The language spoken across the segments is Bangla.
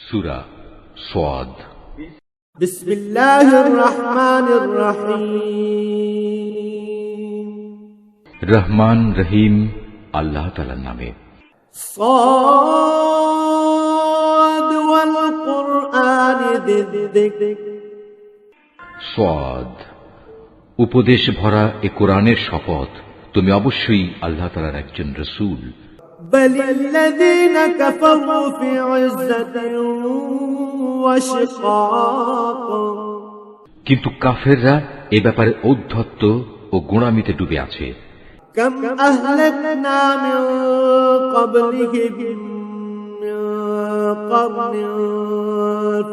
সূরা সাদ। বিসমিল্লাহির রহমানির রহিম। রহমান রহিম আল্লাহ তাআলার নামে। সাদ ওয়াল কুরআনি যিকর। সাদ, উপদেশ ভরা এ কোরআনের শপথ, তুমি অবশ্যই আল্লাহ তাআলার একজন রাসূল। বালিল্লাযীনা কাফারু ফি ইজ্জাতিন ওয়া শিকাক। কিন্তু কাফেররা এ ব্যাপারে ঔদ্ধত্য ও গোঁড়ামিতে ডুবে আছে। কাম আহলাকনা মিন ক্বাবলিহিম মিন ক্বারনিন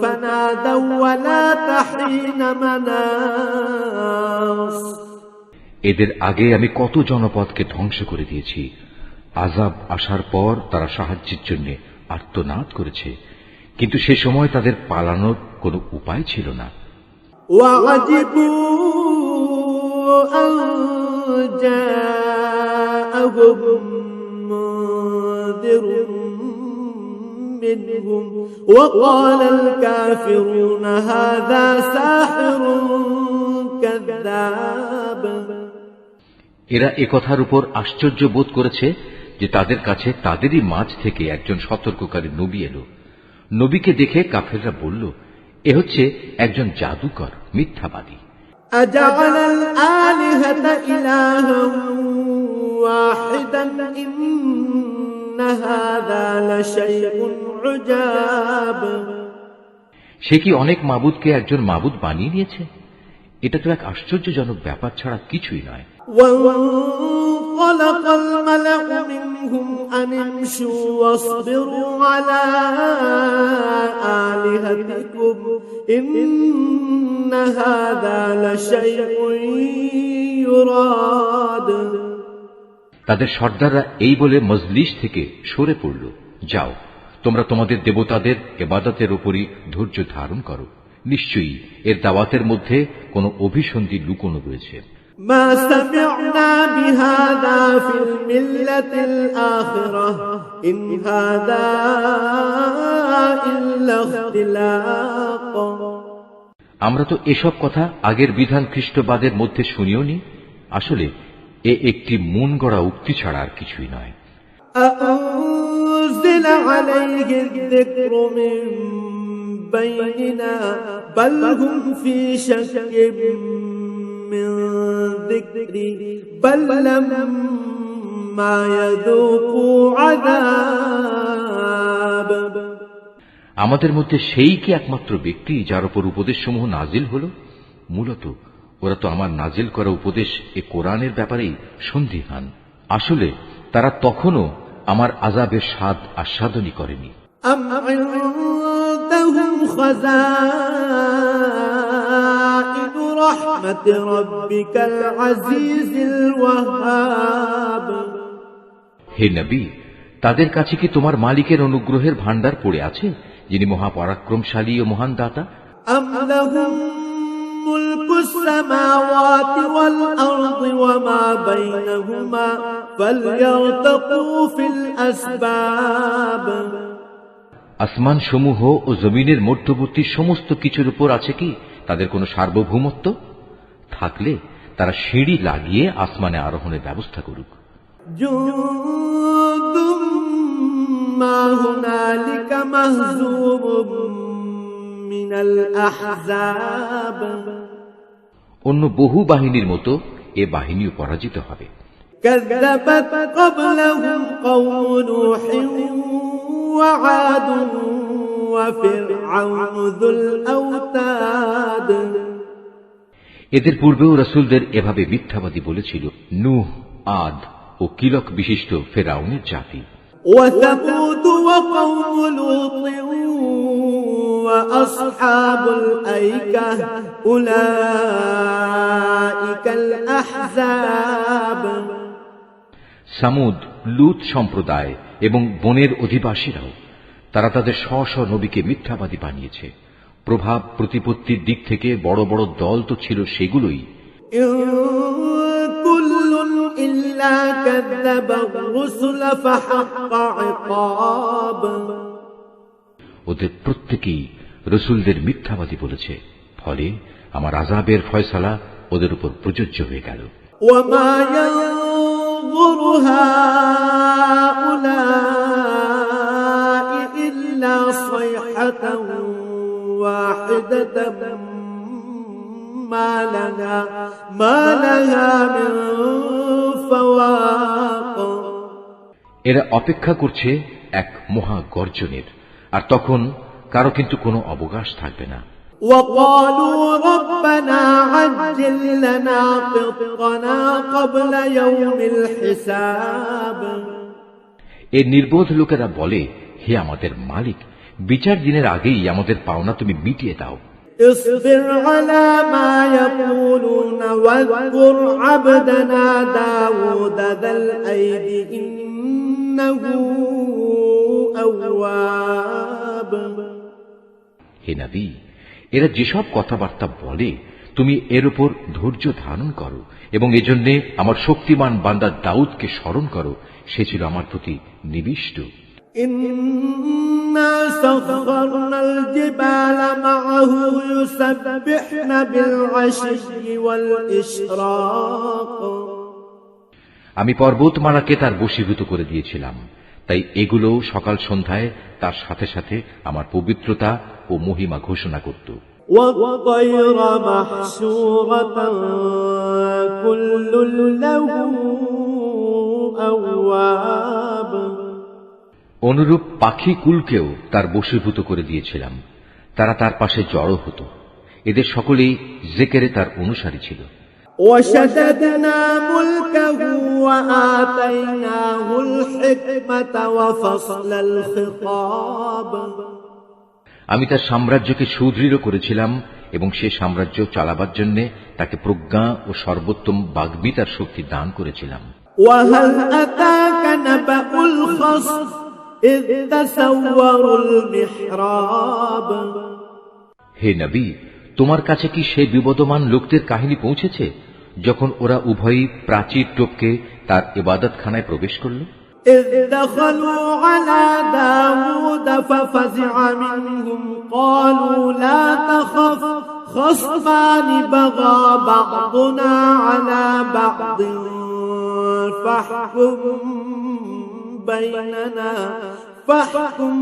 ফানাদাউ ওয়া লা তাহীনা মানাস। এদের আগে আমি কত জনপদকে ধ্বংস করে দিয়েছি। আযাব আসার পর তারা সাহায্যের জন্য আর্তনাদ করেছে, কিন্তু সে সময় তাদের পালানোর কোনো উপায় ছিল না। ওয়াজিবু আন জাআহুম মুনযিরুম মিনহুম ওয়া ক্বালাল কাফিরুনা হাযা সাহিরুন কাযযাব। এরা একথার উপর আশ্চর্য বোধ করেছে যে তাদের কাছে তাদেরই মাঝ থেকে একজন সতর্ককারী নবী এলো। নবীকে দেখে কাফেররা বলল, এ হচ্ছে একজন জাদুকর, মিথ্যাবাদী। আজালাল আলিহাতা ইলাহান ওয়াহিদান ইন্না হাযা লাশাইউন উজাব। সে কি অনেক মাবুদকে একজন মাবুদ বানিয়ে নিয়েছে? এটা তো এক আশ্চর্যজনক ব্যাপার ছাড়া কিছুই নয়। وانطلق الملأ منهم أن امشوا واصبروا على آلهتكم إن هذا لشيء يراد। তাদের সর্দাররা এই বলে মজলিস থেকে সরে পড়ল, যাও তোমরা তোমাদের দেবতাদের ইবাদতের উপরই ধৈর্য ধারণ করো, নিশ্চয়ই এর দাওয়াতের মধ্যে কোনো অভিসন্ধি লুকোনো রয়েছে। ما سمعنا بهذا في الملة الآخرة إن هذا إلا اختلاق। আমরা তো এসব কথা আগের বিধান খ্রিস্টবাদের মধ্যে শুনিও নি। আসলে এ একটি মন গড়া উক্তি ছাড়া আর কিছুই নয়। أأنزل عليه الذكر من بيننا بل هم في شك من ذكري بل لما يذوقوا عذاب। আমাদের মধ্যে সেই কি একমাত্র ব্যক্তি যার উপর উপদেশসমূহ নাজিল হল? মূলত ওরা তো আমার নাজিল করা উপদেশ এ কোরআনের ব্যাপারেই সন্দিহান। আসলে তারা তখনও আমার আযাবের স্বাদ আস্বাদনই করেনি। أم عندهم خزائن رحمة ربك العزيز الوهاب। হে নবী, তাদের কাছে কি তোমার মালিকের অনুগ্রহের ভাণ্ডার পড়ে আছে, যিনি মহাপরাক্রমশালী ও মহান দাতা? أم لهم ملك السماوات والأرض وما بينهما فليرتقوا في الأسباب। আসমান সমূহ ও জমিনের মধ্যবর্তী সমস্ত কিছুর উপর আছে কি তাদের কোনো সার্বভৌমত্ব? থাকলে তারা সিঁড়ি লাগিয়ে আসমানে আরোহণের ব্যবস্থা করুক। جند ما هنالك مهزوم من الأحزاب। অন্য বহু বাহিনীর মতো এ বাহিনীও পরাজিত হবে। كذبت قبلهم قوم نوح وعاد وفرعون ذو الأوتاد। এদের পূর্বেও রাসূলদের এভাবে মিথ্যাবাদী বলেছিল নূহ, আদ ও কিলক বিশিষ্ট ফেরাউনের জাতি। وثمود وقوم لوط وأصحاب الأيكة أولئك الأحزاب। সামুদ, লূত সম্প্রদায় এবং বনের অধিবাসীরাও, তারা তাদের স্ব স্ব নবীকে মিথ্যাবাদী বানিয়েছে। প্রভাব প্রতিপত্তির দিক থেকে বড় বড় দল তো ছিল সেগুলোই। كل إلا كذب الرسل فحق عقاب। ওদের প্রত্যেকেই রসুলদের মিথ্যাবাদী বলেছে, ফলে আমার আযাবের ফয়সালা ওদের উপর প্রযোজ্য হয়ে গেল। وما ينظر هؤلاء إلا صيحة واحدة ما لها من فواق। এরা অপেক্ষা করছে এক মহা গর্জনের, আর তখন কারো কিন্তু কোনো অবকাশ থাকবে না। وقالوا ربنا عجل لنا قطنا قبل يوم الحساب। এই নির্বোধ লোকেরা বলে, হে আমাদের মালিক, বিচার দিনের আগেই আমাদের পাওনা তুমি মিটিয়ে দাও। اصبر على ما يقولون واذكر عبدنا داود ذا الأيد إنه أواب। হে নবী, এরা যেসব কথাবার্তা বলে তুমি এর উপর ধৈর্য ধারণ করো এবং এজন্য আমার শক্তিমান বান্দা দাউদকে স্মরণ করো, সে ছিল আমার প্রতি নিবিষ্ট। إنا سخرنا الجبال معه يسبحن بالعشي والإشراق। আমি পর্বতমালাকে তার বশীভূত করে দিয়েছিলাম, তাই এগুলো সকাল সন্ধ্যায় তার সাথে সাথে আমার পবিত্রতা ও মহিমা ঘোষণা করত। والطير محشورة كل له أواب। অনুরূপ পাখি কুলকেও তার বশীভূত করে দিয়েছিলাম, তারা তার পাশে জড়ো হতো। এদের সকলেই জিকিরে তার অনুসারী ছিল। وشددنا ملكه وآتيناه الحكمة وفصل الخطاب। আমি তার সাম্রাজ্যকে সুদৃঢ় করেছিলাম এবং সে সাম্রাজ্য চালাবার জন্য তাকে প্রজ্ঞা ও সর্বোত্তম বাগ্মিতার শক্তি দান করেছিলাম। وهل أتاك نبأ الخصم إذ تسوروا المحراب। হে নবী, তোমার কাছে কি সেই বিবদমান লোকদের কাহিনী পৌঁছেছে যখন ওরা উভয়ই প্রাচীর টপকে তার ইবাদতখানায় প্রবেশ করল? إذ دخلوا على داود ففزع منهم قالوا لا تخف خصمان بغى بعضنا على بعض فاحكم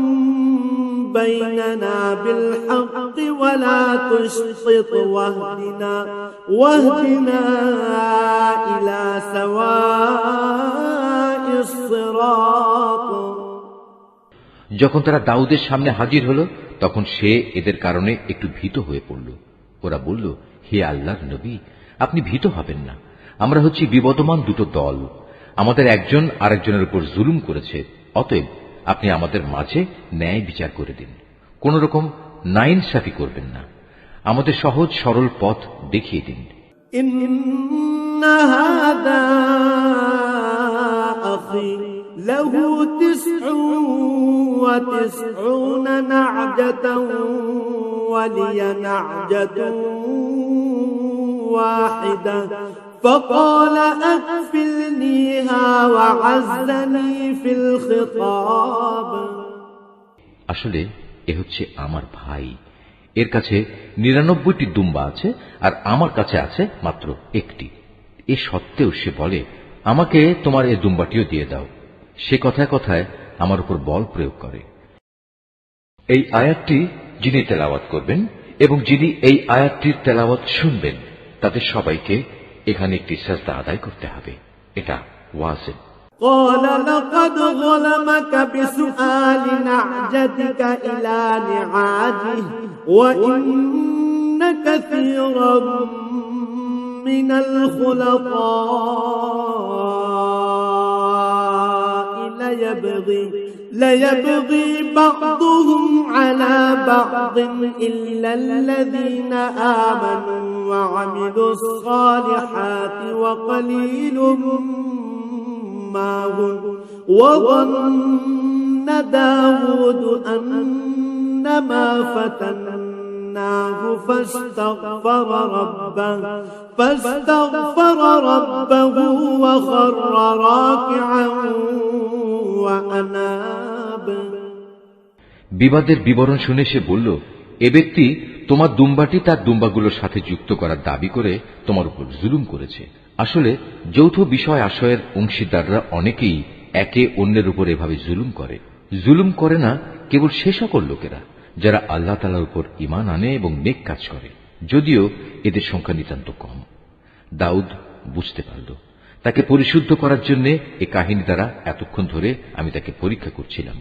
بيننا بالحق ولا تشطط واهدنا إلى سواء الصراط। যখন তারা দাউদের সামনে হাজির হল, তখন সে এদের কারণে একটু ভীত হয়ে পড়ল। ওরা বলল, হে আল্লাহর নবী, আপনি ভীত হবেন না। আমরা হচ্ছি বিবদমান দুটো দল, আমাদের একজন আরেকজনের উপর জুলুম করেছে, অতএব আপনি আমাদের মাঝে ন্যায় বিচার করে দিন, কোন রকম নাইনসাফি করবেন না, আমাদের সহজ সরল পথ দেখিয়ে দিন। ইন্না হাদা আখি লাহু 99 না'জাতান ওয়া লিয়া না'জাতুন ওয়াহিদা فقال أكفلنيها وعزني في الخطاب। আসলে এ হচ্ছে আমার ভাই, এর কাছে 99টি দুম্বা আছে আর আমার কাছে আছে মাত্র একটি। এ সত্ত্বেও সে বলে, আমাকে তোমার এই দুম্বাটিও দিয়ে দাও। সে কথায় কথায় আমার উপর বল প্রয়োগ করে। এই আয়াতটি যিনি তেলাওয়াত করবেন এবং যিনি এই আয়াতটির তেলাওয়াত শুনবেন, তাদের সবাইকে এখানে একটি সাজদা আদায় করতে হবে। এটা ওয়াজিব। قال لقد ظلمك بسؤال نعجتك إلى نعاجه وإن كثيرا من الخلطاء ليبغي بعضهم على بعض إلا الذين آمنوا وعملوا الصالحات وقليل ما هم وظن داود أنما فتناه فاستغفر ربه وخر راكعا وأناب। বিবাদের বিবরণ শুনে সে বলল, এ ব্যক্তি তোমার দুম্বাটি তার দুম্বাগুলোর সাথে যুক্ত করার দাবি করে তোমার উপর জুলুম করেছে। আসলে যৌথ বিষয় আশয়ের অংশীদাররা অনেকেই একে অন্যের উপর এভাবে জুলুম করে। জুলুম করে না কেবল সে সকল লোকেরা যারা আল্লাহ তাআলার উপর ঈমান আনে এবং নেক কাজ করে, যদিও এদের সংখ্যা নিতান্ত কম। দাউদ বুঝতে পারল। তাকে পরিশুদ্ধ করার জন্য এ কাহিনী দ্বারা এতক্ষণ ধরে আমি তাকে পরীক্ষা করছিলাম।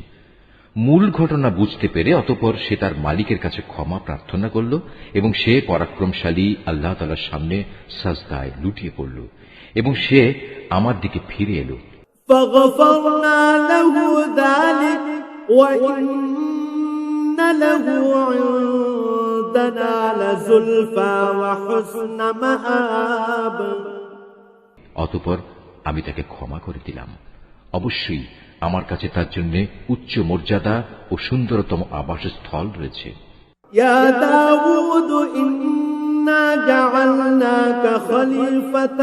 মূল ঘটনা বুঝতে পেরে অতঃপর সে তার মালিকের কাছে ক্ষমা প্রার্থনা করল এবং সে পরাক্রমশালী আল্লাহ তাআলার সামনে সাজদায় লুটিয়ে পড়ল এবং সে আমার দিকে ফিরে এলো। فغفرنا له ذلك وإن له عندنا لزلفى وحسن مآب। অতঃপর আমি তাকে ক্ষমা করে দিলাম। অবশ্যই আমার কাছে তার জন্য উচ্চ মর্যাদা ও সুন্দরতম আবাসস্থল রয়েছে। يا داود إنا جعلناك خليفة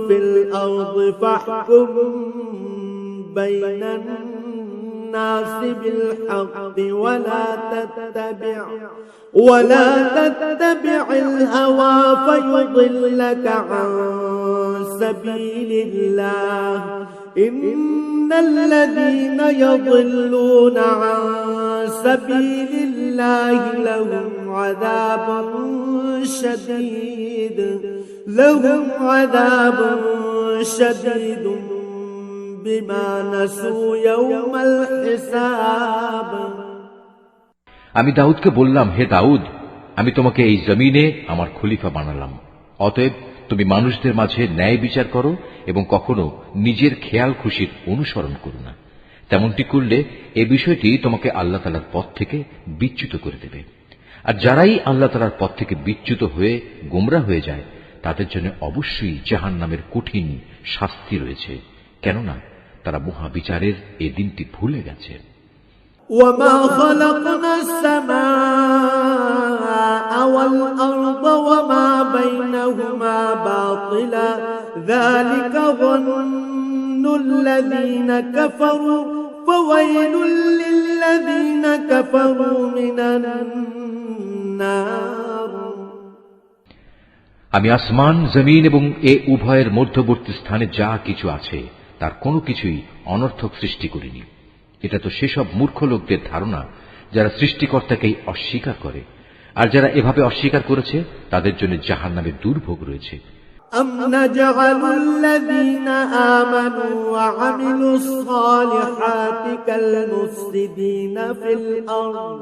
في الأرض فاحكم بين الناس بالحق ولا تتبع الهوى فيضلك عن سبيل الله إن الذين يضلون عن سبيل الله لهم عذاب شديد بما نسوا يوم الحساب। আমি দাউদকে বললাম, হে দাউদ, আমি তোমাকে এই জমিনে আমার খলিফা বানালাম। অতএব তুমি মানুষদের মাঝে ন্যায় বিচার করো এবং কখনো নিজের খেয়াল খুশির অনুসরণ করো না। তেমনটি করলে এ বিষয়টি তোমাকে আল্লাহ তাআলার পথ থেকে বিচ্যুত করে দেবে। আর যারাই আল্লাহ তাআলার পথ থেকে বিচ্যুত হয়ে গোমরা হয়ে যায় তাদের জন্য অবশ্যই জাহান্নামের কঠিন শাস্তি রয়েছে, কেননা তারা মহাবিচারের এ দিনটি ভুলে গেছে। وما خلقنا السماء والأرض وما بينهما باطلا ذلك ظن الذين كفروا فويل للذين كفروا من النار। আমি আসমান, জমিন এবং এ উভয়ের মধ্যবর্তী স্থানে যা কিছু আছে তার কোনো কিছুই অনর্থক সৃষ্টি করিনি। এটা তো সেসব মূর্খ লোকদের ধারণা যারা সৃষ্টিকর্তাকেই অস্বীকার করে, আর যারা এভাবে অস্বীকার করেছে তাদের জন্য জাহান্নামের দুর্ভোগ রয়েছে। أم نجعل الذين آمنوا وعملوا الصالحات كالمفسدين في الأرض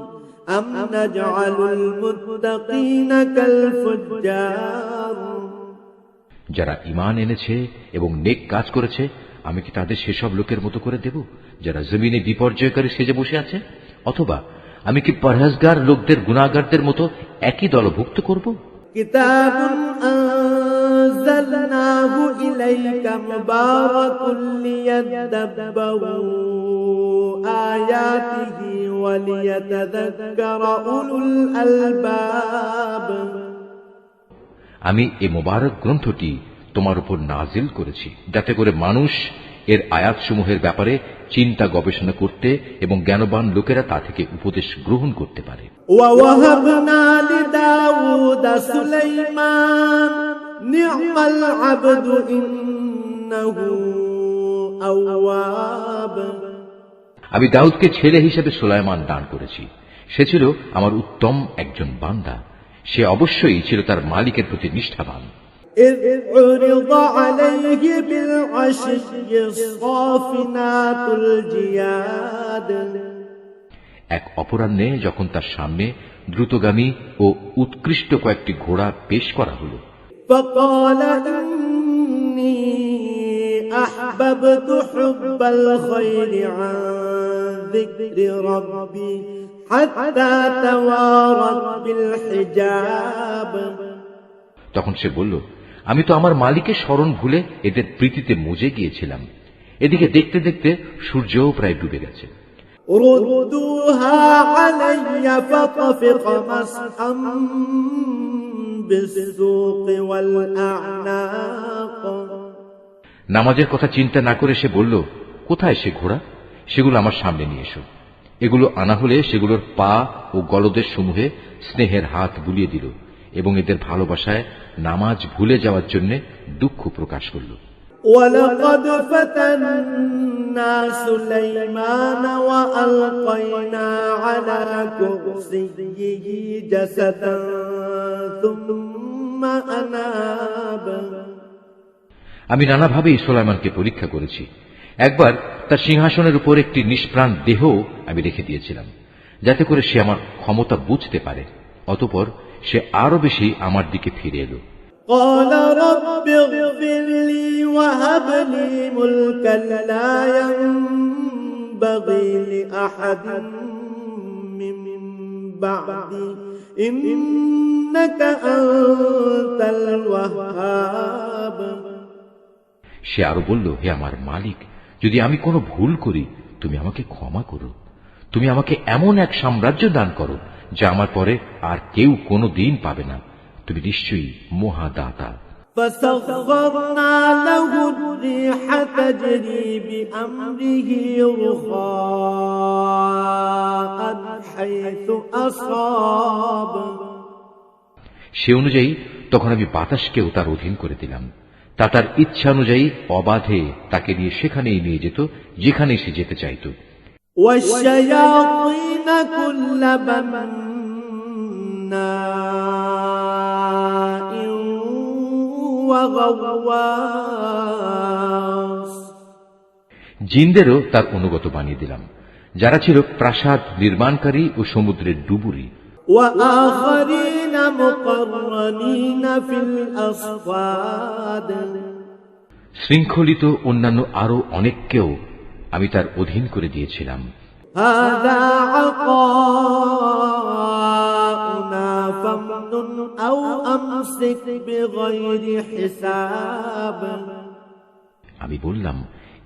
أم نجعل المتقين كالفجار। যারা ঈমান এনেছে এবং নেক কাজ করেছে আমি কি তাদের সেসব লোকের মতো করে দেব যারা জমিনে বিপর্যয়কারী সেজে বসে আছে, অথবা আমি কি পরহেজগার লোকদের গুনাহগারদের মতো একই দলভুক্ত করব? কিতাবুন আনজালনাহু ইলাইকা মুবারাকুন লিয়াদাব্বারু আয়াতিহি ওয়া লিয়াতাযাক্কারা উলুল আলবাব। আমি এই মোবারক গ্রন্থটি তোমার উপর নাজিল করেছি যাতে করে মানুষ এর আয়াতসমূহের ব্যাপারে চিন্তা গবেষণা করতে এবং জ্ঞানবান লোকেরা তা থেকে উপদেশ গ্রহণ করতে পারে। ওয়াওয়াহাবনা লিদাউদ সুলাইমান নি'মাল আবদু ইন্নাহু আওয়াব। আমি দাউদকে ছেলে হিসেবে সুলাইমান দান করেছি। সে ছিল আমার উত্তম একজন বান্দা। সে অবশ্যই ছিল তার মালিকের প্রতি নিষ্ঠাবান। إذ عرض عليه بالعشي الصافنات الجياد। এক অপরাহ্নে যখন তার সামনে দ্রুতগামী ও উৎকৃষ্ট কয়েকটি ঘোড়া পেশ করা হল। فقال إني أحببت حب الخير عن ذكر ربي حتى توارت بالحجاب। তখন সে বলল, আমি তো আমার মালিকের স্মরণ ভুলে এদের প্রীতিতে মজে গিয়েছিলাম। এদিকে দেখতে দেখতে সূর্যও প্রায় ডুবে গেছে। رُدُّوهَا عَلَيَّ فَطَفِقَ مَسْحًا بِالسُّوقِ وَالْأَعْنَاقِ। নামাজের কথা চিন্তা না করে সে বলল, কোথায় সে ঘোড়া? সেগুলো আমার সামনে নিয়ে এসো। এগুলো আনা হলে সেগুলোর পা ও গলদেশ সমূহে স্নেহের হাত বুলিয়ে দিল এবং এদের ভালোবাসায় নামাজ ভুলে যাওয়ার জন্য দুঃখ প্রকাশ করল। ولقد فتنا سليمان وألقينا على كرسيه جسدا ثم أناب। আমি নানাভাবেই সুলাইমানকে পরীক্ষা করেছি। একবার তার সিংহাসনের উপর একটি নিষ্প্রাণ দেহ আমি রেখে দিয়েছিলাম, যাতে করে সে আমার ক্ষমতা বুঝতে পারে। অতঃপর সে আরো বেশি আমার দিকে ফিরে এলো। قال رب اغفر لي وهب لي ملكا لا ينبغي لأحد من بعدي إنك أنت الوهاب। সে আরো বলল, হে আমার মালিক, যদি আমি কোনো ভুল করি তুমি আমাকে ক্ষমা করো। তুমি আমাকে এমন এক সাম্রাজ্য দান করো যা আমার পরে আর কেউ কোনো দিন পাবে না। তুমি নিশ্চয়ই মহাদাতা। فسخرنا له الريح تجري بأمره رخاء حيث أصاب। সে অনুযায়ী তখন আমি বাতাসকেও তার অধীন করে দিলাম। তা তার ইচ্ছা অনুযায়ী অবাধে তাকে নিয়ে সেখানেই নিয়ে যেত যেখানেই সে যেতে চাইত। والشياطين كل بناء وغواص। জিনদেরও তার অনুগত বানিয়ে দিলাম, যারা ছিল প্রাসাদ নির্মাণকারী ও সমুদ্রের ডুবুরি। وآخرين مقرنين في الأصفاد। শৃঙ্খলিত অন্যান্য আরো অনেককেও আমি তার অধীন করে দিয়েছিলাম। هذا عطاؤنا فامنن أو أمسك بغير حساب। আমি বললাম,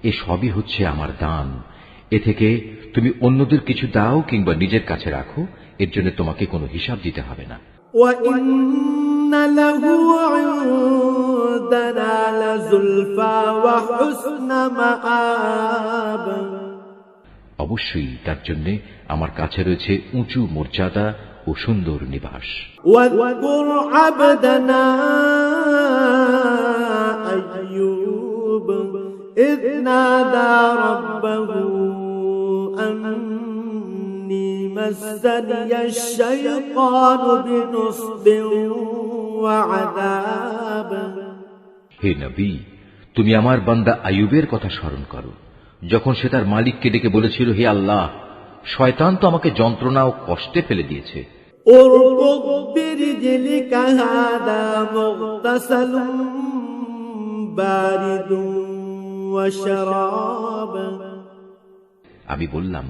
এ সবই হচ্ছে আমার দান, এ থেকে তুমি অন্যদের কিছু দাও কিংবা নিজের কাছে রাখো, এর জন্য তোমাকে কোনো হিসাব দিতে হবে না। وإن له عندنا لزلفى وحسن مآب। অবশ্যই তার জন্য আমার কাছে রয়েছে উঁচু মর্যাদা ও সুন্দর নিবাস। واذكر عبدنا أيوب إذ نادى ربه أني مسني الشيطان بنصب وعذاب। হে নবী, তুমি আমার বান্দা আইয়ুবের কথা স্মরণ করো, যখন সে তার মালিককে ডেকে বলেছিল, হে আল্লাহ, শয়তান তো আমাকে যন্ত্রণা ও কষ্টে ফেলে দিয়েছে। اركض برجلك هذا مغتسل بارد وشراب। আমি বললাম,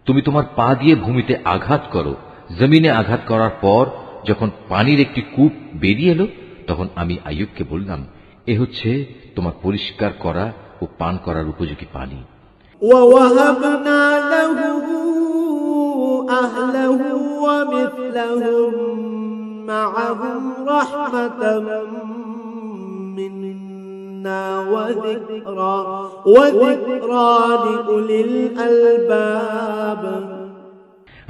তুমি তোমার পা দিয়ে ভূমিতে আঘাত করো। জমিনে আঘাত করার পর যখন পানির একটি কূপ বেরিয়ে এলো, তখন আমি আইয়ুবকে বললাম, এ হচ্ছে তোমার পরিষ্কার করা ও পান করার উপযোগী পানি। ووهبنا له أهله ومثلهم معهم رحمة منا وذكرى لأولي الألباب।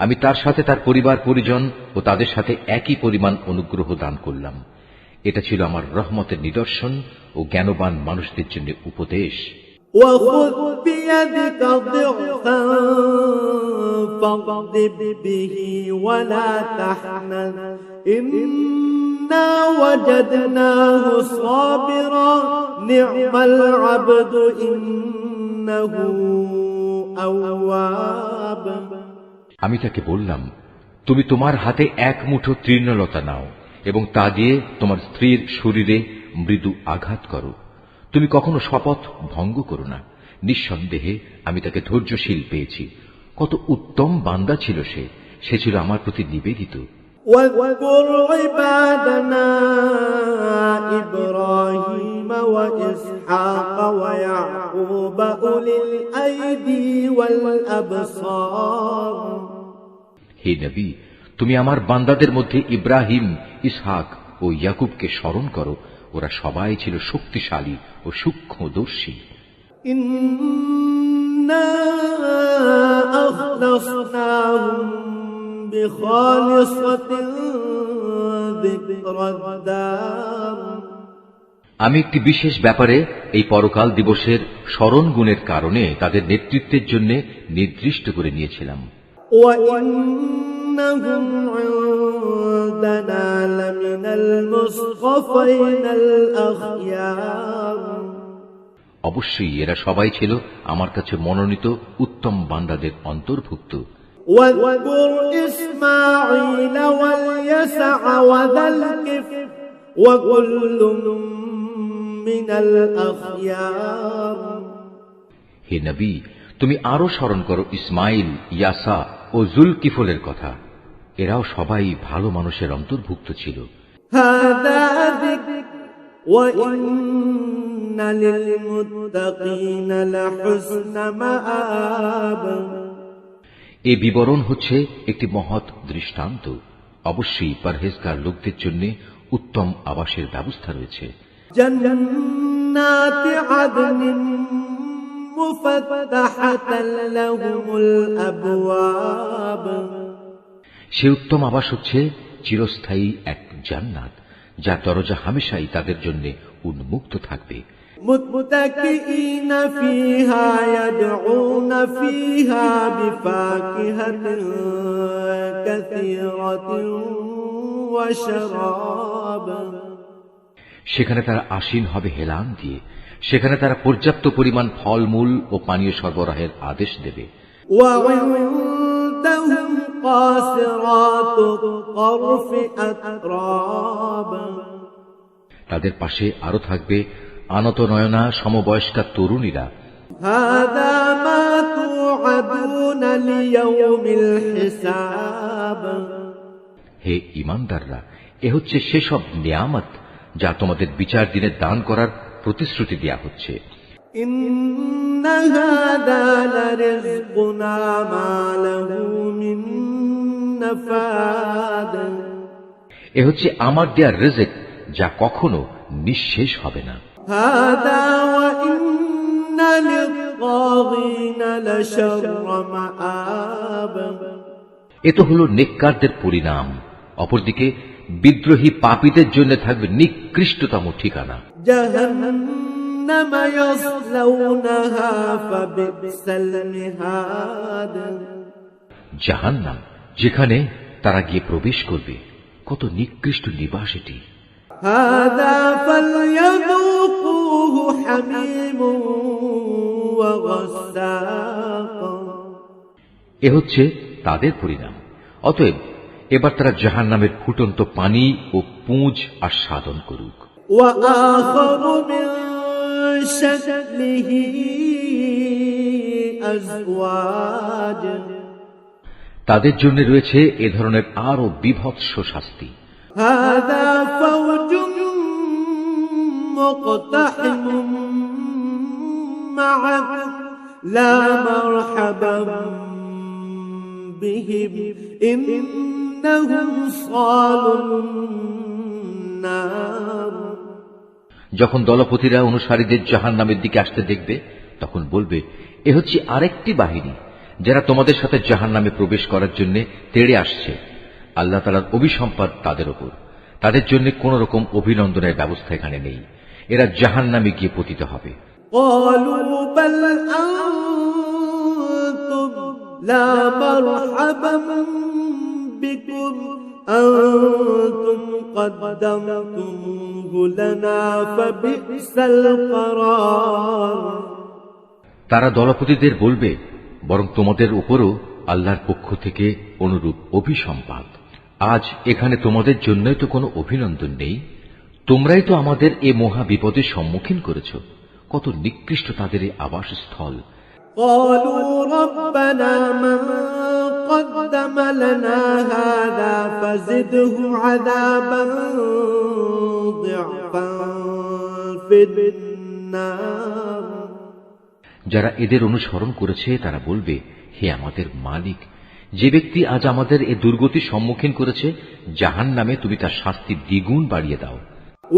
আমি তার সাথে তার পরিবার পরিজন ও তাদের সাথে একই পরিমাণ অনুগ্রহ দান করলাম। এটা ছিল আমার রহমতের নিদর্শন ও জ্ঞানবান মানুষদের জন্য উপদেশ। وخذ بيدك ضغثا فاضرب به ولا تحنث إنا وجدناه صابرا نعم العبد إنه أواب। আমি তাকে বললাম, তুমি তোমার হাতে এক মুঠো তৃণলতা নাও এবং তা দিয়ে তোমার স্ত্রীর শরীরে মৃদু আঘাত করো। তুমি কখনো শপথ ভঙ্গ করো না। নিঃসন্দেহে আমি তাকে ধৈর্যশীল পেয়েছি। কত উত্তম বান্দা ছিল সে, সে ছিল আমার প্রতি নিবেদিত। واذكر عبادنا إبراهيم وإسحاق ويعقوب أولي الأيدي والأبصار। হে নবী, তুমি আমার বান্দাদের মধ্যে ইব্রাহিম, ইসহাক ও ইয়াকুবকে স্মরণ করো। ওরা সবাই ছিল শক্তিশালী ও সূক্ষ্মদর্শী। إن إنا أخلصناهم بخالصة ذكر الدار আমি একটি বিশেষ ব্যাপারে এই পরকাল দিবসের স্মরণ গুণের কারণে তাদের নেতৃত্বের জন্য নির্দিষ্ট করে নিয়েছিলাম। وإنهم عندنا لمن المصطفين الأخيار অবশ্যই এরা সবাই ছিল আমার কাছে মনোনীত উত্তম বান্দাদের অন্তর্ভুক্ত। واذكر إسماعيل واليسع وذا الكفل وكل من الأخيار হে নবী, তুমি আরো স্মরণ করো ইসমাইল, ইয়াসা ও জুলকিফলের কথা। এরাও সবাই ভালো মানুষের অন্তর্ভুক্ত ছিল। هذا ذكر وإن للمتقين لحسن مآب এই বিবরণ হচ্ছে একটি মহৎ দৃষ্টান্ত। অবশ্যই পরহেজগার লোকদের জন্য উত্তম আবাসের ব্যবস্থা রয়েছে। جنات عدن مفتحة لهم الأبواب সে উত্তম আবাস হচ্ছে চিরস্থায়ী এক জান্নাত, যার দরজা হামেশাই তাদের জন্য উন্মুক্ত থাকবে। متكئين فيها يدعون فيها بفاكهة كثيرة وشراب সেখানে তারা আসীন হবে হেলান দিয়ে। সেখানে তারা পর্যাপ্ত পরিমাণ ফলমূল ও পানীয় সরবরাহের আদেশ দেবে। وعندهم قاصرات الطرف أتراب তাদের পাশে আরো থাকবে আনত নয়না সমবয়স্কা তরুণীরা। هذا ما توعدون ليوم الحساب হে ঈমানদাররা, এ হচ্ছে সেসব নিয়ামত যা তোমাদের বিচার দিনে দান করার প্রতিশ্রুতি দেয়া হচ্ছে। إن هذا لرزقنا ما له من نفاد এ হচ্ছে আমার দেয়া রিজক, যা কখনো নিঃশেষ হবে না। هذا وإن للطاغين لشر مآب এ তো হলো নেককারদের পরিণাম। অপরদিকে বিদ্রোহী পাপীদের জন্য থাকবে নিকৃষ্টতম ঠিকানা। جهنم يصلونها فبئس المهاد জাহান্নাম, যেখানে তারা গিয়ে প্রবেশ করবে, কত নিকৃষ্ট নিবাস এটি। هذا فليذوقوه حميم وغساق এ হচ্ছে তাদের পরিণাম। অতএব এবার তারা জাহান্নামের ফুটন্ত পানি ও পুঁজ আস্বাদন করুক। وآخر من شكله أزواج তাদের জন্য রয়েছে এ ধরনের আরো বিভৎস শাস্তি। هذا فوج مقتحم معكم لا مرحبا بهم إنهم صالوا النار যখন দলপতিরা অনুসারীদের জাহান্নামের দিকে আসতে দেখবে, তখন বলবে, এ হচ্ছে আরেকটি বাহিনী যারা তোমাদের সাথে জাহান্নামে প্রবেশ করার জন্য তেড়ে আসছে। আল্লাহ তাআলার অভিসম্পাদ তাদের উপর। তাদের জন্য কোন রকম অভিনন্দনের ব্যবস্থা এখানে নেই। এরা জাহান্নামে গিয়ে পতিত হবে। قالوا بل أنتم لا مرحبا بكم أنتم قدمتموه لنا فبئس القرار তারা দলপতিদের বলবে, বরং তোমাদের উপরও আল্লাহর পক্ষ থেকে অনুরূপ অভিসম্পাদ। আজ এখানে তোমাদের জন্যই তো কোনো অভিনন্দন নেই। তোমরাই তো আমাদের এ মহা বিপদের সম্মুখীন করেছ। কত নিকৃষ্ট তাদের এই আবাসস্থল। قالوا ربنا من قدم لنا هذا فزده عذابا ضعفا في النار যারা এদের অনুসরণ করেছে তারা বলবে, হে আমাদের মালিক, যে ব্যক্তি আজ আমাদের এ দুর্গতির সম্মুখীন করেছে, জাহান্নামে তুমি তার শাস্তি দ্বিগুণ বাড়িয়ে দাও।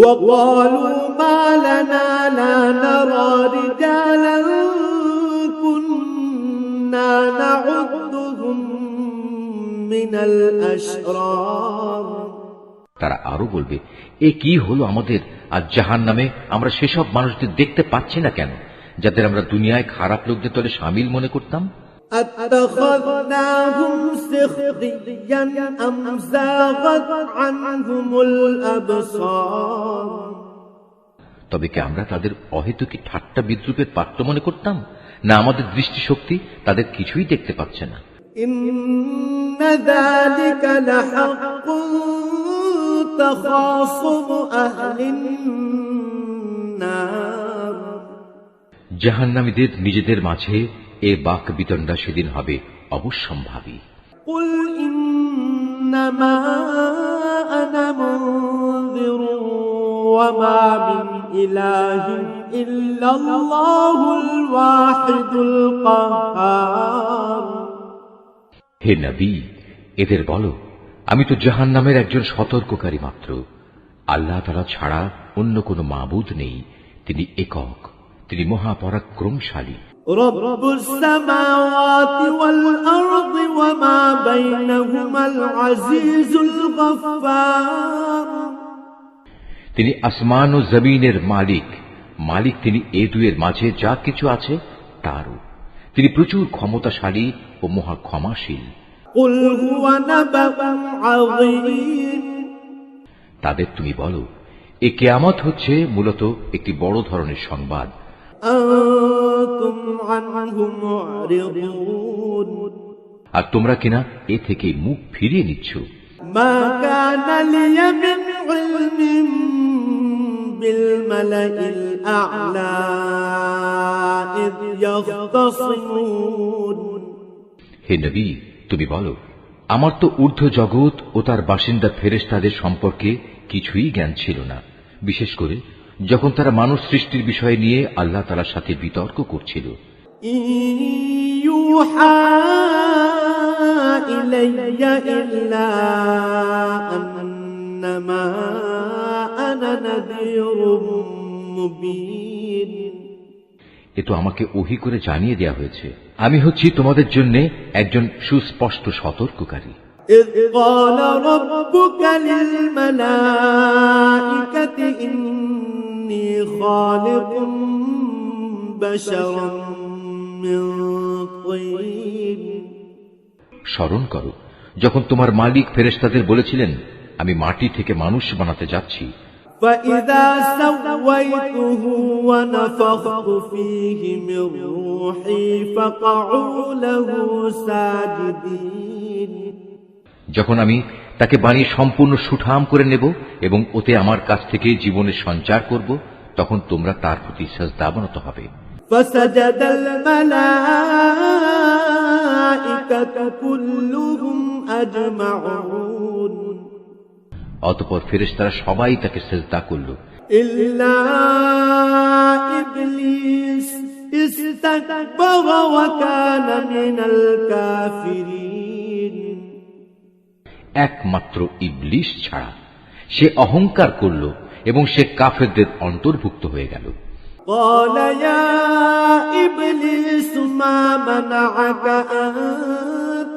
وقالوا ما لنا لا نرى رجالا كنا نعدهم من الأشرار তারা আরো বলবে, এ কি হলো আমাদের, আর জাহান্নামে আমরা সেসব মানুষদের দেখতে পাচ্ছি না কেন যাদের আমরা দুনিয়ায় খারাপ লোকদের দলে শামিল মনে করতাম? أتخذناهم سخريا أم زاغت عنهم الأبصار তবে কি আমরা তাদের অহেতুকি ঠাট্টা বিদ্রুপের পাত্র মনে করতাম, না আমাদের দৃষ্টিশক্তি তাদের কিছুই দেখতে পাচ্ছে না? إن ذلك لحق تخاصم أهل النار জাহান্নামীদের নিজেদের মাঝে এ বাক বিতণ্ডা সেদিন হবে অবশ্যম্ভাবী। قل إنما أنا منذر وما من إله إلا الله الواحد القهار হে নবী, এদের বলো, আমি তো জাহান্নামের একজন সতর্ককারী মাত্র। আল্লাহ তাআলা ছাড়া অন্য কোনো মাবুদ নেই, তিনি একক, তিনি মহাপরাক্রমশালী। رب السماوات والأرض وما بينهما العزيز الغفار তিনি আসমান ও জমিনের মালিক, মালিক তিনি এ দুয়ের মাঝে যা কিছু আছে তারও। তিনি প্রচুর ক্ষমতাশালী ও মহা ক্ষমাশীল। قل هو نبأ عظيم তাদের তুমি বলো, এ কিয়ামত হচ্ছে মূলত একটি বড় ধরনের সংবাদ। أنتم عنه معرضون আর তোমরা কিনা এ থেকে মুখ ফিরিয়ে নিচ্ছ। ما كان لي من علم بالملأ الأعلى إذ يختصمون হে নবী, তুমি বলো, আমার তো ঊর্ধ্ব জগৎ ও তার বাসিন্দা ফেরেশতাদের সম্পর্কে কিছুই জ্ঞান ছিল না, বিশেষ করে যখন তারা মানুষ সৃষ্টির বিষয় নিয়ে আল্লাহ তাআলার সাথে বিতর্ক করছিল। إن يوحى إلي إلا أنما أنا نذير مبين এ তো আমাকে ওহী করে জানিয়ে দেয়া হয়েছে, আমি হচ্ছি তোমাদের জন্য একজন সুস্পষ্ট সতর্ককারী। إذ قال ربك للملائكة إني خالق بشرا من طين স্মরণ করো, যখন তোমার মালিক ফেরেশতাদের বলেছিলেন, আমি মাটি থেকে মানুষ বানাতে যাচ্ছি। فإذا سويته ونفخت فيه من روحي فقعوا له ساجدين যখন আমি তাকে বানিয়ে সম্পূর্ণ সুঠাম করে নেব এবং ওতে আমার কাছ থেকে জীবনের সঞ্চার করব, তখন তোমরা তার প্রতি সিজদা অবনত হবে। فسجد الملائكة كلهم أجمعون অতঃপর ফেরেশতারা সবাই তাকে সিজদা করল, إلا إبليس استكبر وكان من الكافرين একমাত্র ইবলিস ছাড়া। সে অহংকার করল এবং সে কাফেরদের অন্তর্ভুক্ত হয়ে গেল। قال يا إبليس ما منعك أن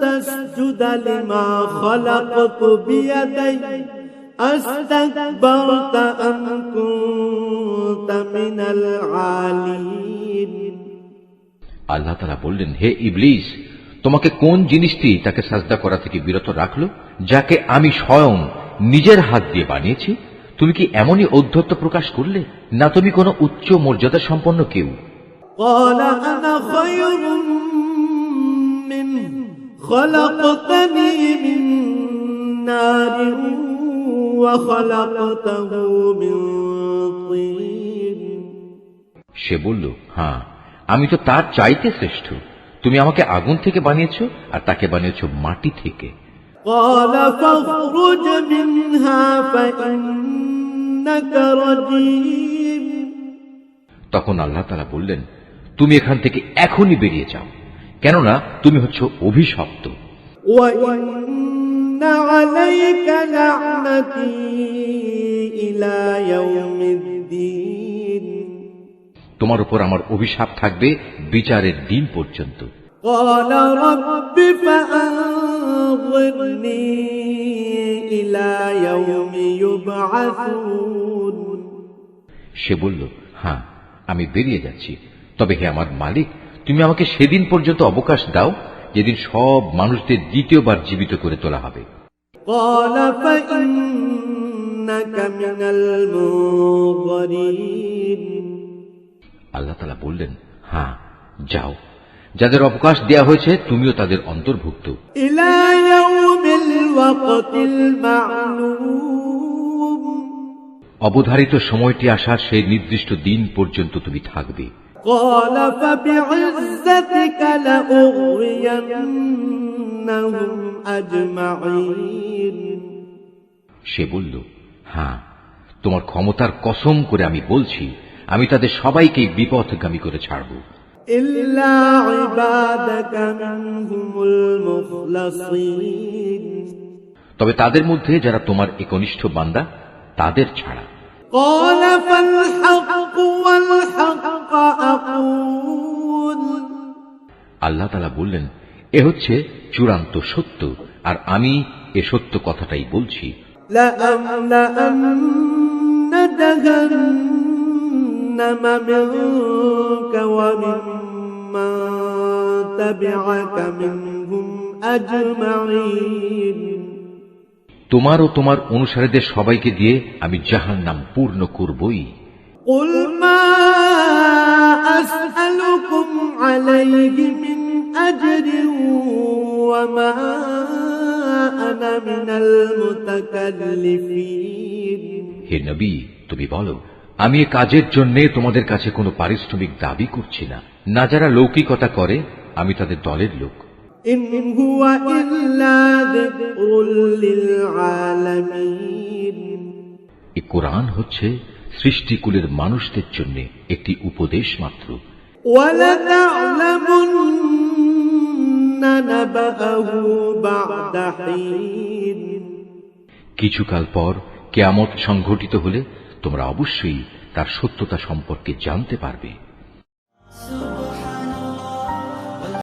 تسجد لما خلقت بيدي أستكبرت أم كنت من العالين আল্লাহ তাআলা বললেন, হে ইবলিস, তোমাকে কোন জিনিসটি তাকে সাজদা করা থেকে বিরত রাখলো, যাকে আমি স্বয়ং নিজের হাত দিয়ে বানিয়েছি? তুমি কি এমনই ঔদ্ধত্য প্রকাশ করলে, না তুমি কোনো উচ্চ মর্যাদা সম্পন্ন কেউ? قال أنا خير منه خلقتني من نار وخلقته من طين সে বলল, হ্যাঁ, আমি তো তার চাইতে শ্রেষ্ঠ। তুমি আমাকে আগুন থেকে বানিয়েছো আর তাকে বানিয়েছো মাটি থেকে। قال فاخرج منها فإنك رجيم তখন আল্লাহ তাআলা বললেন, তুমি এখান থেকে এখনই বেরিয়ে যাও, কেননা তুমি হচ্ছ অভিশপ্ত। وإن عليك لعنتي إلى يوم الدين তোমার উপর আমার অভিশাপ থাকবে বিচারের দিন পর্যন্ত। قال رب فأنظرني إلى يوم يبعثون সে বলল, হ্যাঁ, আমি বেরিয়ে যাচ্ছি। তবে হে আমার মালিক, তুমি আমাকে সেদিন পর্যন্ত অবকাশ দাও যেদিন সব মানুষদের দ্বিতীয়বার জীবিত করে তোলা হবে। قال فإنك من المنظرين আল্লাহ তাআলা বললেন, হ্যাঁ, যাও, যাদের অবকাশ দেয়া হয়েছে তুমিও তাদের অন্তর্ভুক্ত। إلى يوم الوقت المعلوم অবধারিত সময়টি আসার সেই নির্দিষ্ট দিন পর্যন্ত তুমি থাকবে। قال فبعزتك لأغوينهم أجمعين সে বলল, হ্যাঁ, তোমার ক্ষমতার কসম করে আমি বলছি, আমি তাদের সবাইকে বিপথগামী করে ছাড়ব, إلا عبادك منهم المخلصين তবে তাদের মধ্যে যারা তোমার একনিষ্ঠ বান্দা তাদের ছাড়া। قال فالحق والحق أقول আল্লাহ তাআলা বললেন, এ হচ্ছে চূড়ান্ত সত্য, আর আমি এ সত্য কথাটাই বলছি। لأملأن جهنم منك وممن تبعك منهم أجمعين তোমার ও তোমার অনুসারীদের সবাইকে দিয়ে আমি জাহান্নাম পূর্ণ করবই। قل ما أسألكم عليه من أجر وما أنا من المتكلفين হে নবী, তুমি বলো, আমি এ কাজের জন্য তোমাদের কাছে কোনো পারিশ্রমিক দাবি করছি না, না যারা লৌকিকতা করে আমি তাদের দলের লোক। إن هو إلا ذكر للعالمين এ কোরআন হচ্ছে সৃষ্টিকুলের মানুষদের জন্য একটি উপদেশ মাত্র। وَلَتَعْلَمُنَّ نَبَأَهُ بَعْدَ حِينٍ কিছুকাল পর কিয়ামত সংঘটিত হলে তোমরা অবশ্যই তার সত্যতা সম্পর্কে জানতে পারবে।